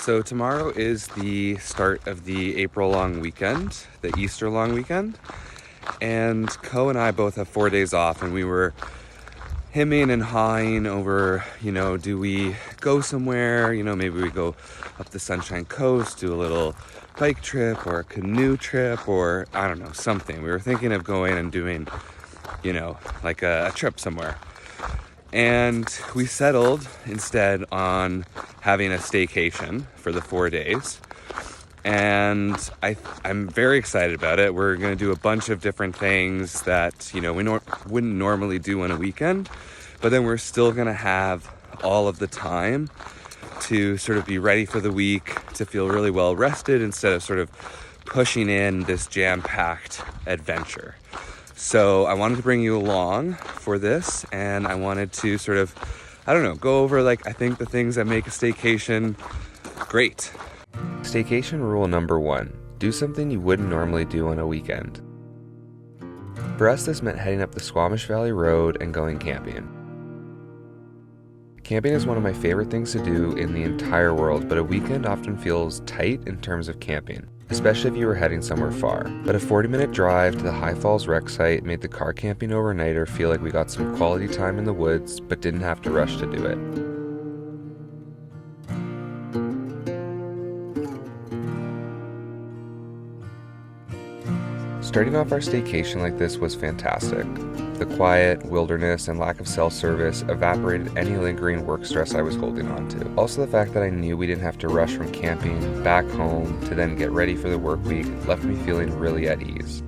So tomorrow is the start of the April long weekend, the Easter long weekend. And Co and I both have 4 days off, and we were hemming and hawing over, do we go somewhere? Maybe we go up the Sunshine Coast, do a little bike trip or a canoe trip, or I don't know, something. We were thinking of going and doing, like a trip somewhere. And we settled instead on having a staycation for the 4 days. And I'm very excited about it. We're going to do a bunch of different things that, we wouldn't normally do on a weekend. But then we're still going to have all of the time to sort of be ready for the week, to feel really well rested instead of sort of pushing in this jam-packed adventure. So I wanted to bring you along for this, and I wanted to sort of, go over I think the things that make a staycation great. Staycation rule number 1, do something you wouldn't normally do on a weekend. For us, this meant heading up the Squamish Valley Road and going camping. Camping is one of my favorite things to do in the entire world, but a weekend often feels tight in terms of camping, especially if you were heading somewhere far. But a 40-minute drive to the High Falls rec site made the car camping overnighter feel like we got some quality time in the woods, but didn't have to rush to do it. Starting off our staycation like this was fantastic. The quiet, wilderness, and lack of cell service evaporated any lingering work stress I was holding on to. Also, the fact that I knew we didn't have to rush from camping back home to then get ready for the work week left me feeling really at ease.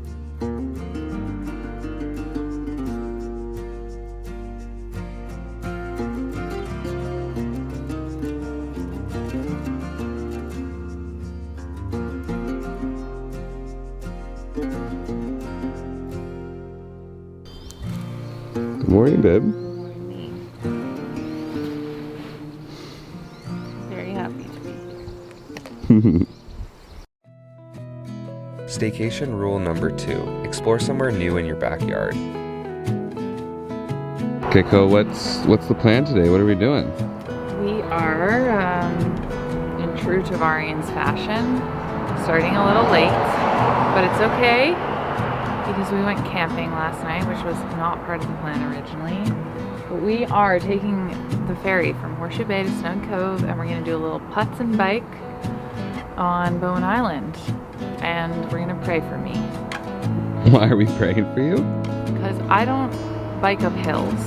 Good morning, babe. Very happy to be here. Staycation rule number 2, explore somewhere new in your backyard. Okay, Co, what's the plan today? What are we doing? We are, in true Tavarian's fashion, starting a little late, but it's okay because we went camping last night, which was not part of the plan originally. But we are taking the ferry from Horseshoe Bay to Stone Cove, and we're going to do a little putts and bike on Bowen Island. And we're going to pray for me. Why are we praying for you? Because I don't bike up hills.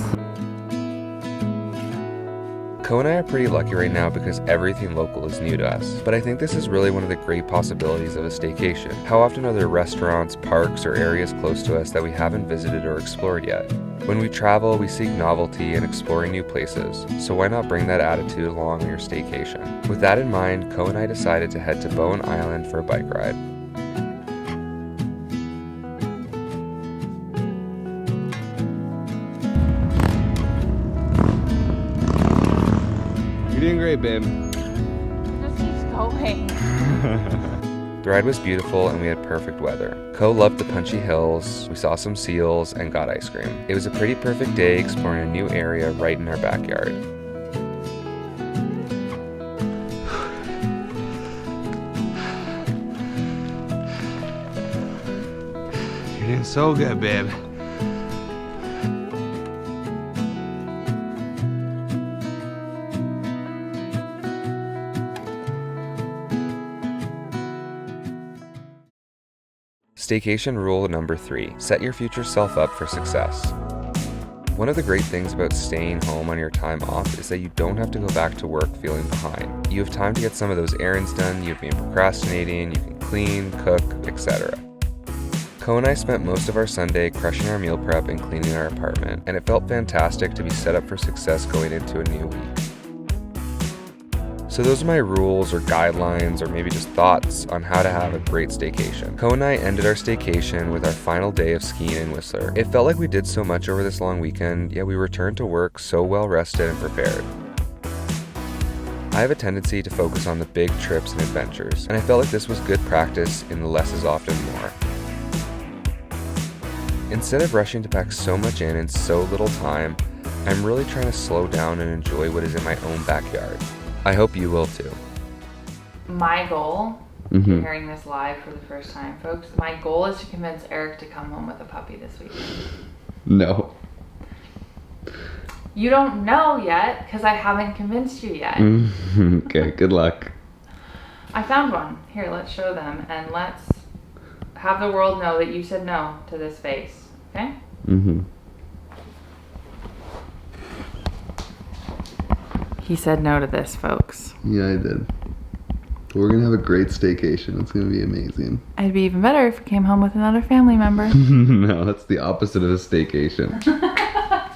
Co and I are pretty lucky right now because everything local is new to us. But I think this is really one of the great possibilities of a staycation. How often are there restaurants, parks, or areas close to us that we haven't visited or explored yet? When we travel, we seek novelty and exploring new places, so why not bring that attitude along on your staycation? With that in mind, Co and I decided to head to Bowen Island for a bike ride. You're doing great, babe. It just keeps going. The ride was beautiful and we had perfect weather. Co loved the punchy hills, we saw some seals, and got ice cream. It was a pretty perfect day exploring a new area right in our backyard. You're doing so good, babe. Staycation rule number 3, set your future self up for success. One of the great things about staying home on your time off is that you don't have to go back to work feeling behind. You have time to get some of those errands done you've been procrastinating, you can clean, cook, etc. Co and I spent most of our Sunday crushing our meal prep and cleaning our apartment, and it felt fantastic to be set up for success going into a new week. So those are my rules or guidelines or maybe just thoughts on how to have a great staycation. Co and I ended our staycation with our final day of skiing in Whistler. It felt like we did so much over this long weekend, yet we returned to work so well rested and prepared. I have a tendency to focus on the big trips and adventures, and I felt like this was good practice in the less is often more. Instead of rushing to pack so much in so little time, I'm really trying to slow down and enjoy what is in my own backyard. I hope you will too. my goal, if you're hearing this live for the first time, folks, my goal is to convince Eric to come home with a puppy this weekend. No. You don't know yet, because I haven't convinced you yet. Okay, good luck. I found one. Here, let's show them, and let's have the world know that you said no to this face, okay? He said no to this, folks. Yeah, I did. We're gonna have a great staycation. It's gonna be amazing. It'd be even better if we came home with another family member. No, that's the opposite of a staycation.